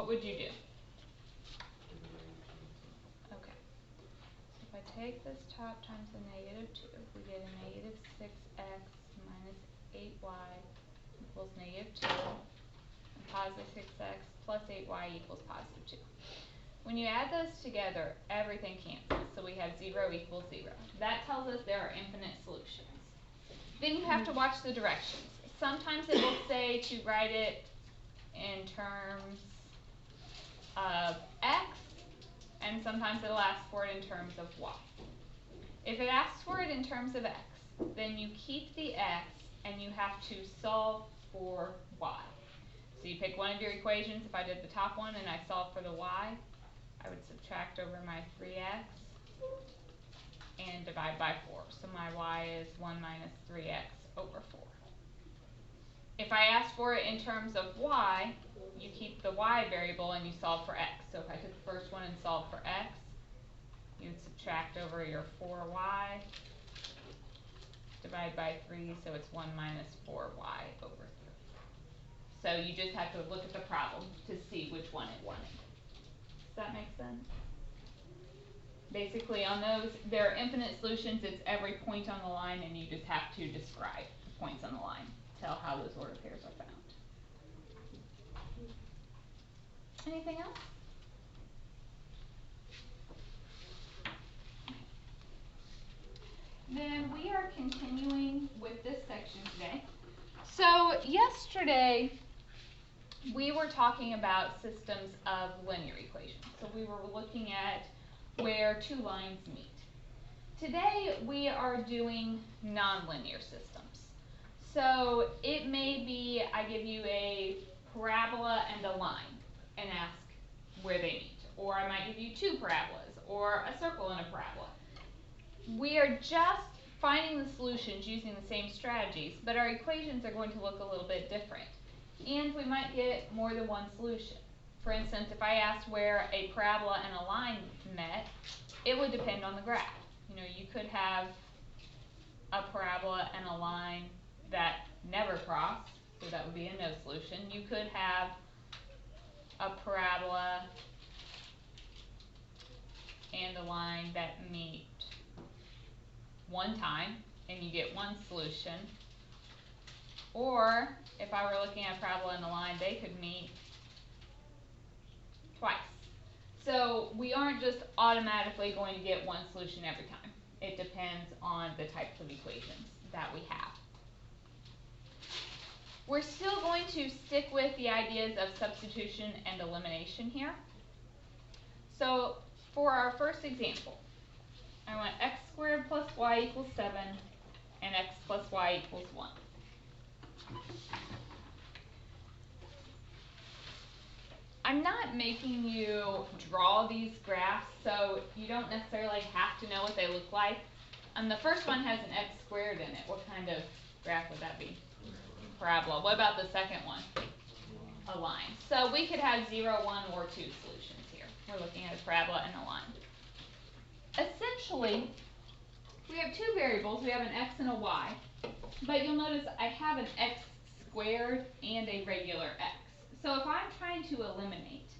what would you do? Okay. So if I take this top times the negative 2, we get a negative 6x minus 8y equals negative 2. And positive 6x plus 8y equals positive 2. When you add those together, everything cancels. So we have 0 equals 0. That tells us there are infinite solutions. Then you have to watch the directions. Sometimes it will say to write it in terms of x, and sometimes it'll ask for it in terms of y. If it asks for it in terms of x, then you keep the x and you have to solve for y. So you pick one of your equations. If I did the top one and I solved for the y, I would subtract over my 3x and divide by 4. So my y is 1 minus 3x over 4. If I ask for it in terms of y, you keep the y variable and you solve for x. So if I took the first one and solved for x, you would subtract over your 4y, divide by 3, so it's 1 minus 4y over 3. So you just have to look at the problem to see which one it wanted. Does that make sense? Basically on those, there are infinite solutions. It's every point on the line, and you just have to describe the points on the line. Tell how those order pairs are found. Anything else? Then we are continuing with this section today. So yesterday we were talking about systems of linear equations. So we were looking at where two lines meet. Today we are doing nonlinear systems. So it may be I give you a parabola and a line and ask where they meet. Or I might give you two parabolas or a circle and a parabola. We are just finding the solutions using the same strategies, but our equations are going to look a little bit different. And we might get more than one solution. For instance, if I asked where a parabola and a line met, it would depend on the graph. You know, you could have a parabola and a line that never cross, so that would be a no solution. You could have a parabola and a line that meet one time, and you get one solution. Or, if I were looking at a parabola and a line, they could meet twice. So we aren't just automatically going to get one solution every time. It depends on the types of equations that we have. We're still going to stick with the ideas of substitution and elimination here. So for our first example, I want x squared plus y equals 7 and x plus y equals 1. I'm not making you draw these graphs, so you don't necessarily have to know what they look like. The first one has an x squared in it. What kind of graph would that be? Parabola. What about the second one? A line. So we could have 0, 1, or 2 solutions here. We're looking at a parabola and a line. Essentially, we have two variables. We have an x and a y. But you'll notice I have an x squared and a regular x. So if I'm trying to eliminate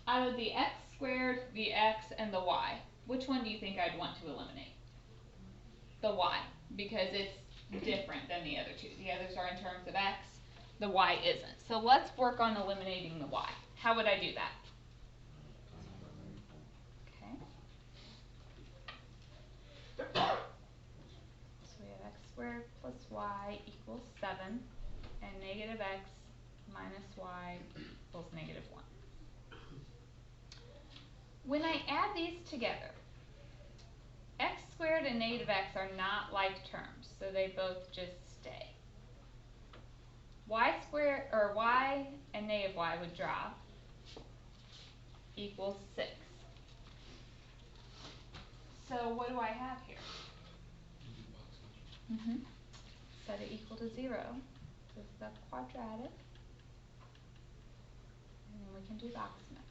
out of the x squared, the x, and the y, which one do you think I'd want to eliminate? The y, because it's different than the other two. The others are in terms of x, the y isn't. So let's work on eliminating the y. How would I do that? Okay. So we have x squared plus y equals 7, and negative x minus y equals negative 1. When I add these together, x squared and negative x are not like terms, so they both just stay. Y squared, or y and negative y would drop, equals 6. So what do I have here? Set it equal to 0. This is a quadratic. And then we can do box map.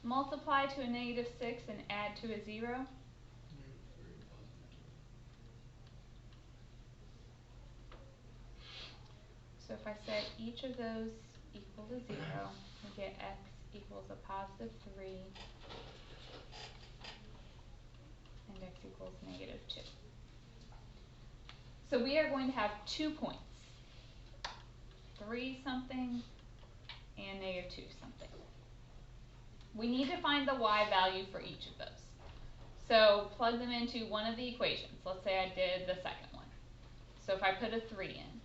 Multiply to a negative 6 and add to a 0. So if I set each of those equal to 0, we get x equals a positive 3 and x equals negative 2. So we are going to have 2 points, 3 something and negative 2 something. We need to find the y value for each of those. So plug them into one of the equations. Let's say I did the second one. So if I put a 3 in,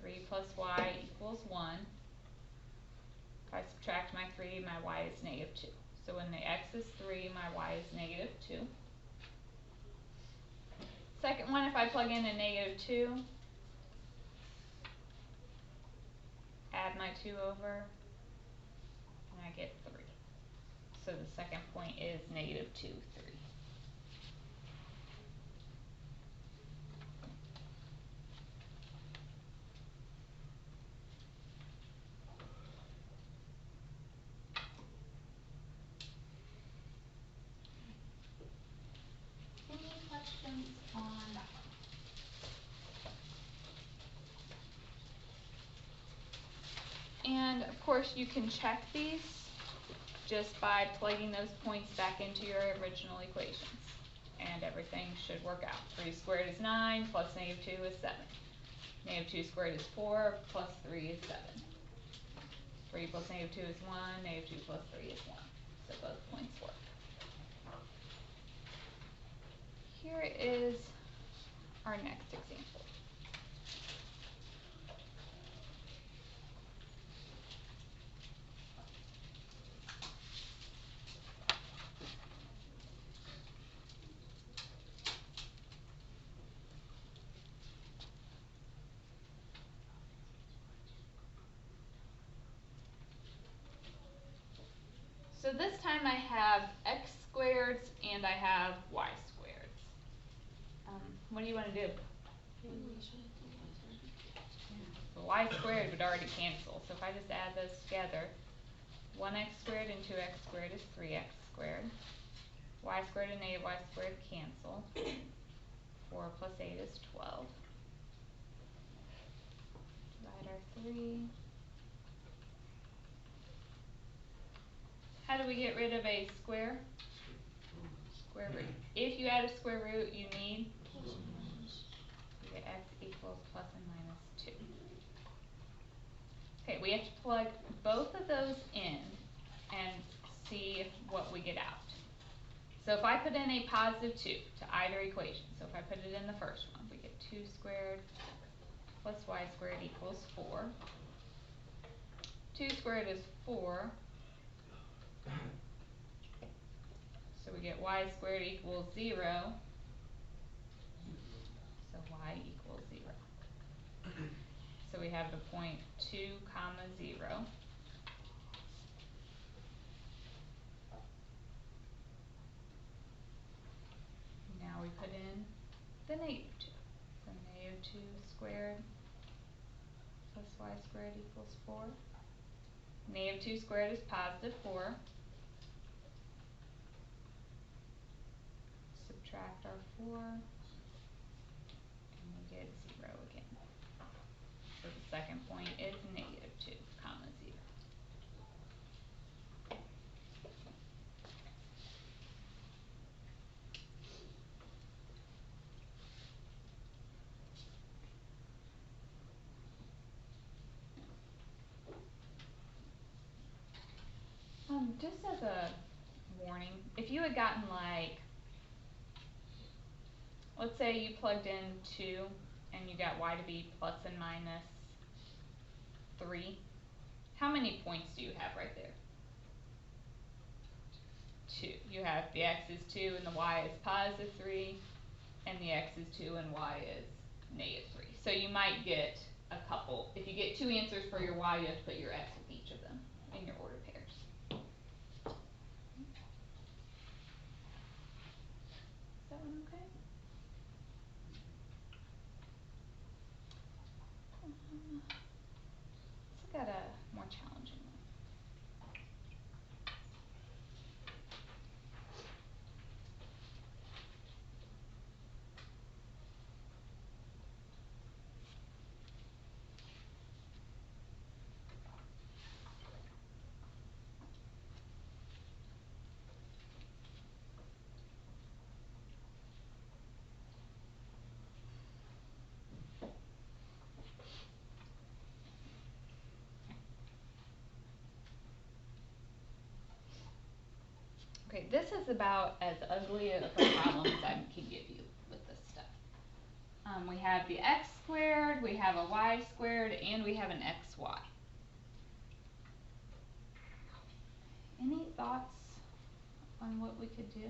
3 plus y equals 1. If I subtract my 3, my y is negative 2. So when the x is 3, my y is negative 2. Second one, if I plug in a negative 2, add my 2 over, and I get 3. So the second point is negative 2, 3. Any questions on that one? And of course you can check these just by plugging those points back into your original equations. And everything should work out. 3 squared is 9, plus negative 2 is 7. Negative 2 squared is 4, plus 3 is 7. 3 plus negative 2 is 1, negative 2 plus 3 is 1. So both points work. Here is our next example. So this time I have x squareds and I have y squareds. What do you want to do? The y squared would already cancel. So if I just add those together, 1x squared and 2x squared is 3x squared. Y squared and negative y squared cancel. 4 plus 8 is 12. Divide our 3. How do we get rid of a square? Square root. If you add a square root, you need you get x equals plus and minus 2. Okay, we have to plug both of those in and see what we get out. So if I put in a positive 2 to either equation, so if I put it in the first one, we get 2 squared plus y squared equals 4. 2 squared is 4. So we get y squared equals 0. So y equals 0. So we have the point 2, 0. Now we put in the negative 2. So negative 2 squared plus y squared equals 4. Negative 2 squared is positive 4. Subtract our 4, and we get 0 again. So the second point is negative 2, 0. Just as a warning, if you had gotten like, let's say you plugged in 2 and you got y to be plus and minus 3, how many points do you have right there? 2. You have the x is 2 and the y is positive 3, and the x is 2 and y is negative 3. So you might get a couple. If you get 2 answers for your y, you have to put your x with each of them in your order pairs. Is that one okay? Let's look at a more challenging one. Okay, this is about as ugly of a problem as I can give you with this stuff. We have the x squared, we have a y squared, and we have an xy. Any thoughts on what we could do?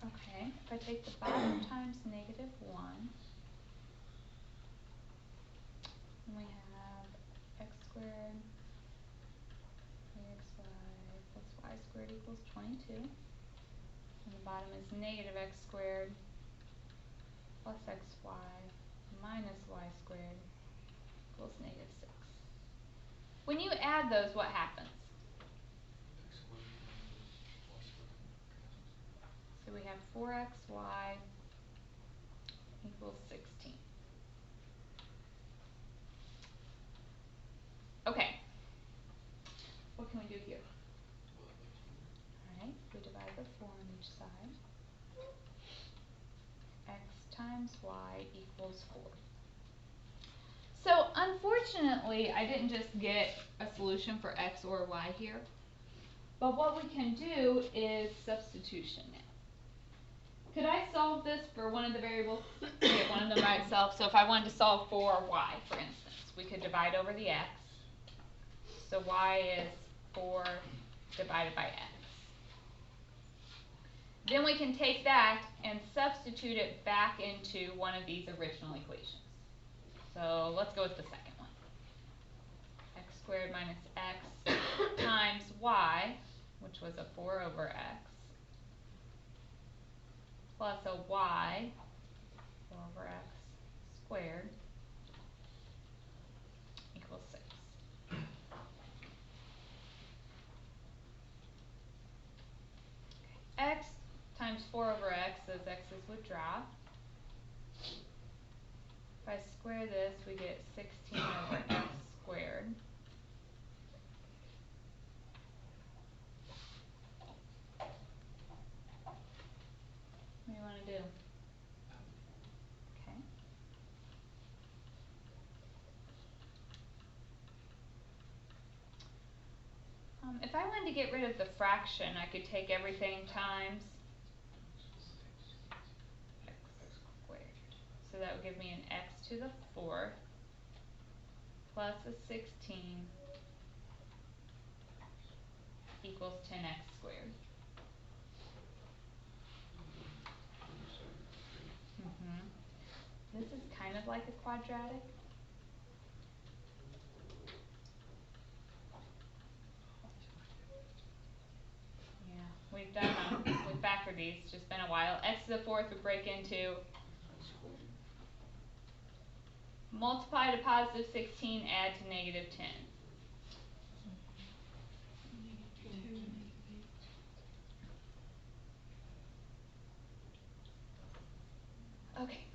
Okay, if I take the bottom times negative 1, and we have x squared axy plus y squared equals 22, and the bottom is negative x squared plus xy minus y squared equals negative 6. When you add those, what happens? So we have 4xy equals 16. Okay, what can we do here? Alright, we divide the 4 on each side. X times y equals 4. So unfortunately, I didn't just get a solution for x or y here. But what we can do is substitution now. Could I solve this for one of the variables? Get one of them by itself. So if I wanted to solve for y, for instance, we could divide over the x. So y is 4 divided by x. Then we can take that and substitute it back into one of these original equations. So let's go with the second one. X squared minus x times y, which was a 4 over x, plus a y, 4 over x squared, equals 6. X times 4 over x, those x's would drop. If I square this, we get 16 over x squared. What do you want to do? Okay. If I wanted to get rid of the fraction, I could take everything times x squared. So that would give me an x to the 4th plus a 16 equals 10x squared. This is kind of like a quadratic. Yeah, we've done we've factored these, it's just been a while. X to the 4th would break into multiply to positive 16, add to negative 10. Okay.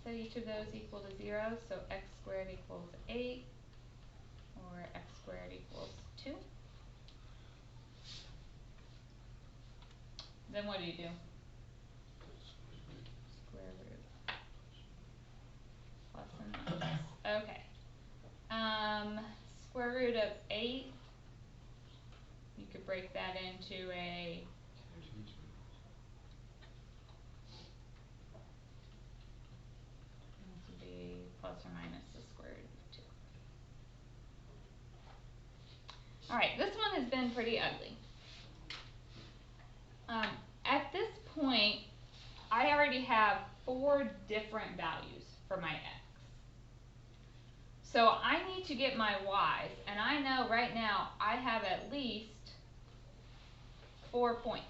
So each of those equal to 0, so x squared equals 8, or x squared equals 2. Then what do you do? Square root. Plus and minus. Okay. Square root of 8, you could break that into a plus or minus the square root of 2. Alright, this one has been pretty ugly. At this point, I already have 4 different values for my x. So I need to get my y's, and I know right now I have at least 4 points.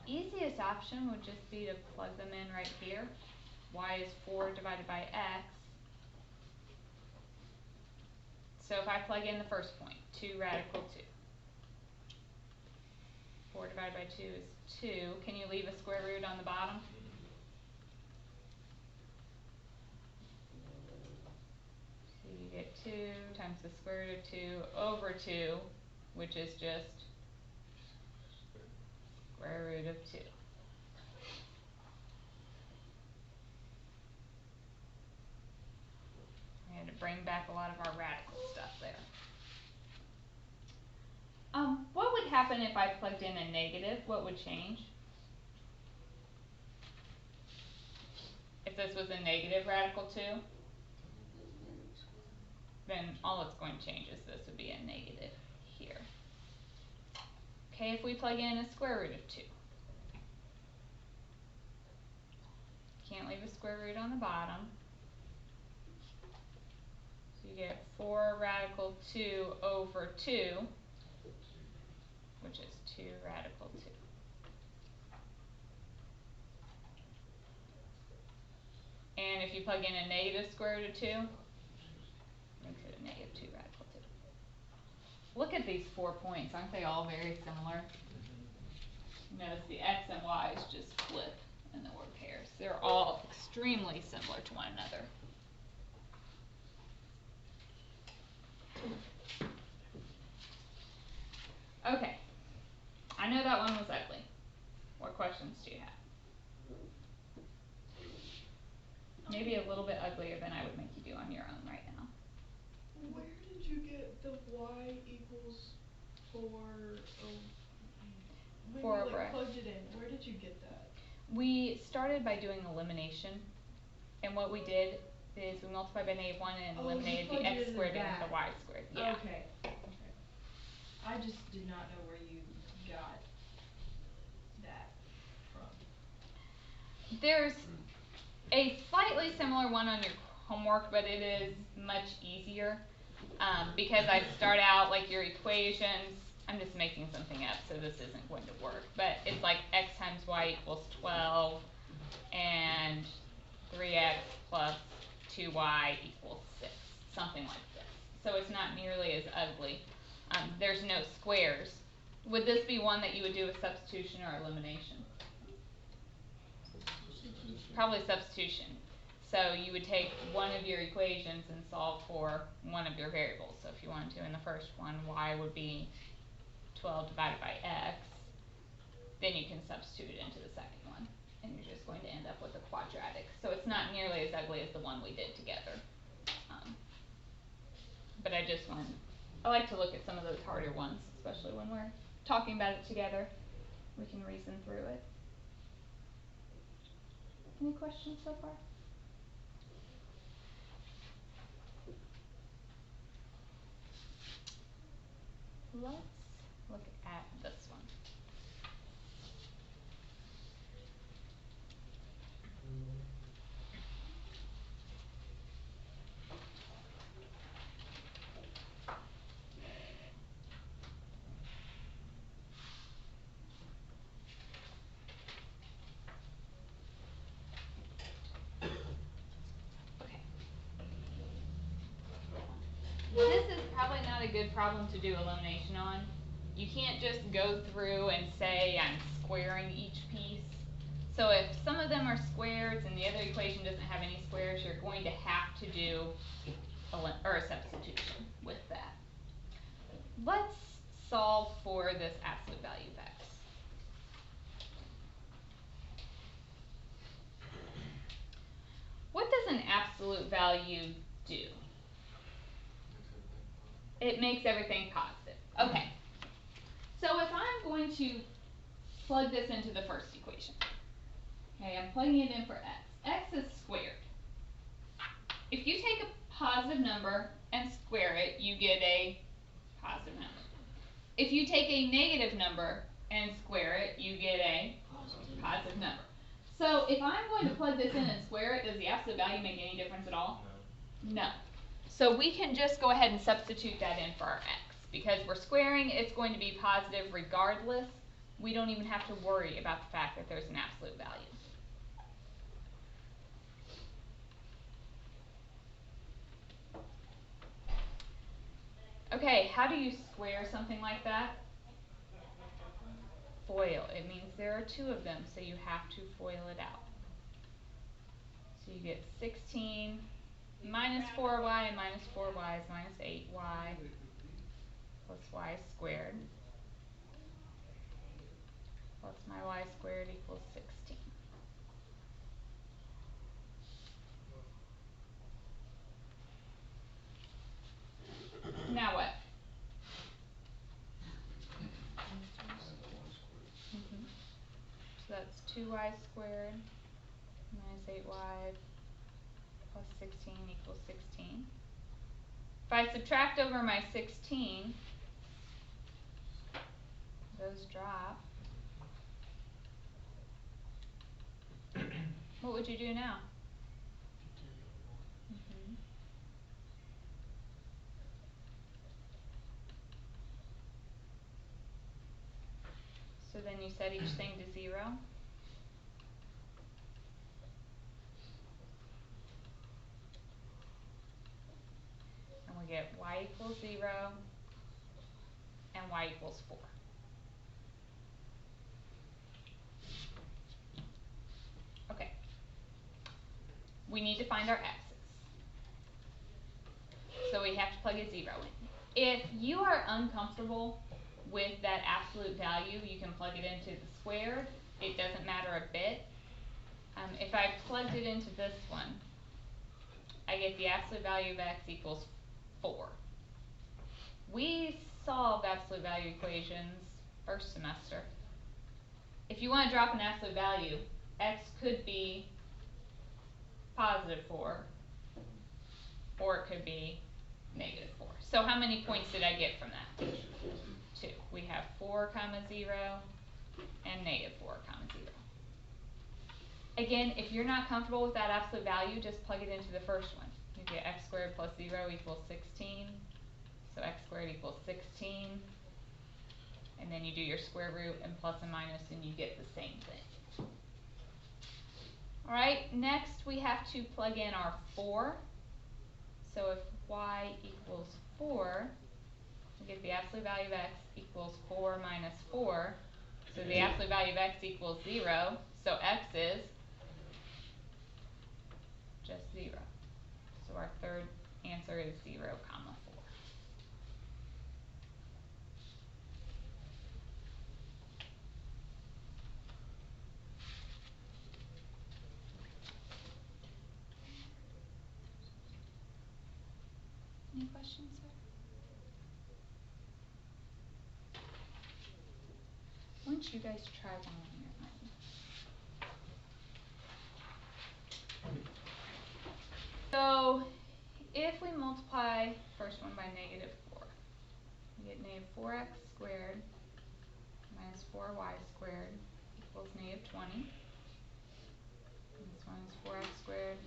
Easiest option would just be to plug them in right here. Y is 4 divided by x. So if I plug in the first point, 2 radical 2. 4 divided by 2 is 2. Can you leave a square root on the bottom? So you get 2 times the square root of 2 over 2, which is just square root of 2. We had to bring back a lot of our radical stuff there. What would happen if I plugged in a negative? What would change? If this was a negative radical 2, then all it's going to change is this would be a negative here. Okay, if we plug in a square root of 2. Can't leave a square root on the bottom. So you get 4 radical 2 over 2, which is 2 radical 2. And if you plug in a negative square root of 2, makes it a negative 2 radical 2. Look at these 4 points. Aren't they all very similar? Notice the x and y's just flip in the word pairs. They're all extremely similar to one another. Okay, I know that one was ugly. What questions do you have? Maybe a little bit uglier than I would make you do on your own right now. Where did you get the y equals 4? When you plugged it in, where did you get that? We started by doing elimination, and what we did is we multiplied by -1 and eliminated the x squared and the y squared. Yeah. Okay. I just did not know where you got that from. There's a slightly similar one on your homework, but it is much easier because I start out like your equations. I'm just making something up, so this isn't going to work. But it's like x times y equals 12, and 3x plus 2y equals 6, something like this. So it's not nearly as ugly. There's no squares. Would this be one that you would do with substitution or elimination? Probably substitution. So you would take one of your equations and solve for one of your variables. So if you wanted to in the first one, y would be 12 divided by x. Then you can substitute it into the second one, and you're just going to end up with a quadratic. So it's not nearly as ugly as the one we did together. But I like to look at some of those harder ones, especially when we're talking about it together. We can reason through it. Any questions so far? Let's look at this one. This is probably not a good problem to do elimination on. You can't just go through and say I'm squaring each piece. So if some of them are squares and the other equation doesn't have any squares, you're going to have to do a substitution with that. Let's solve for this absolute value of x. What does an absolute value do? It makes everything positive. Okay. So if I'm going to plug this into the first equation, okay, I'm plugging it in for x. X is squared. If you take a positive number and square it, you get a positive number. If you take a negative number and square it, you get a positive number. So if I'm going to plug this in and square it, does the absolute value make any difference at all? No. So we can just go ahead and substitute that in for our x. Because we're squaring, it's going to be positive regardless. We don't even have to worry about the fact that there's an absolute value. Okay, how do you square something like that? FOIL. It means there are 2 of them, so you have to FOIL it out. So you get 16 minus 4y and minus 4y is minus 8y plus y squared plus my y squared equals 16. that's 2y squared minus 8y plus 16 equals 16. If I subtract over my 16, those drop. What would you do now? Mm-hmm. So then you set each thing to 0. And we get y equals 0 and y equals 4. Okay. We need to find our x's. So we have to plug a 0 in. If you are uncomfortable with that absolute value, you can plug it into the squared. It doesn't matter a bit. If I plugged it into this one, I get the absolute value of x equals 4. We solved absolute value equations first semester. If you want to drop an absolute value, x could be positive 4, or it could be negative 4. So how many points did I get from that? 2. We have 4, 0, and negative 4, 0. Again, if you're not comfortable with that absolute value, just plug it into the first one. You get x squared plus 0 equals 16. So x squared equals 16. And then you do your square root and plus and minus, and you get the same thing. Alright, next we have to plug in our 4. So if y equals 4, we get the absolute value of x equals 4 minus 4. So the absolute value of x equals 0. So x is just 0. So our third answer is 0, 4. Any questions, sir? Why don't you guys try one on your own? So, if we multiply first one by negative 4, we get negative 4x squared minus 4y squared equals negative 20. And this one is 4x squared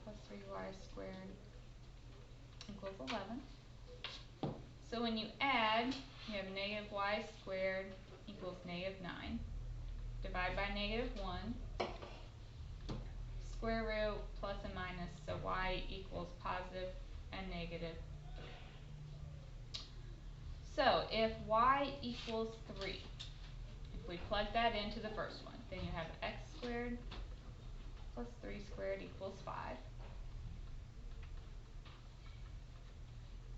plus 3y squared equals 11. So when you add, you have negative y squared equals negative 9. Divide by negative 1. Square root plus and minus, so y equals positive and negative. So if y equals 3, if we plug that into the first one, then you have x squared plus 3 squared equals 5.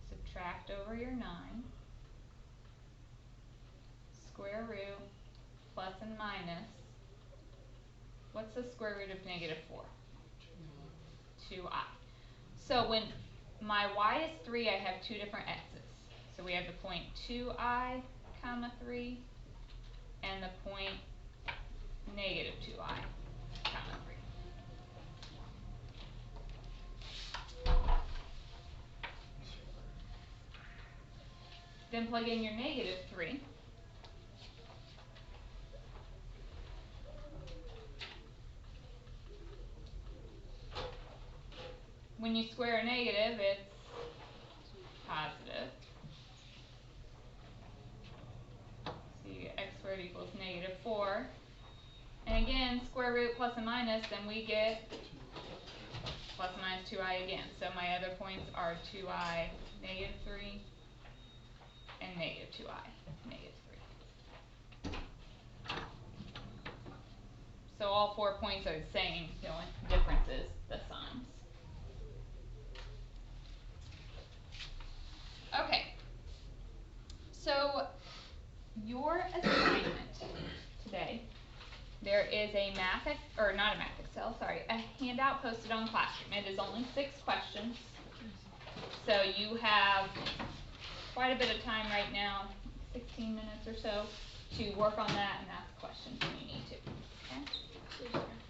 Subtract over your 9. Square root plus and minus. What's the square root of negative 4? 2i. So when my y is 3, I have two different x's. So we have the point 2i, 3, and the point negative 2i, 3. Then plug in your negative 3. When you square a negative, it's positive. So you get x squared equals negative 4. And again, square root plus and minus, then we get plus and minus 2i again. So my other points are 2i, negative 3, and negative 2i, negative 3. So all 4 points are the same, the only difference is the signs. Okay, so your assignment today, there is a a handout posted on Classroom. It is only 6 questions, so you have quite a bit of time right now, 16 minutes or so, to work on that and ask questions when you need to, okay? Susan.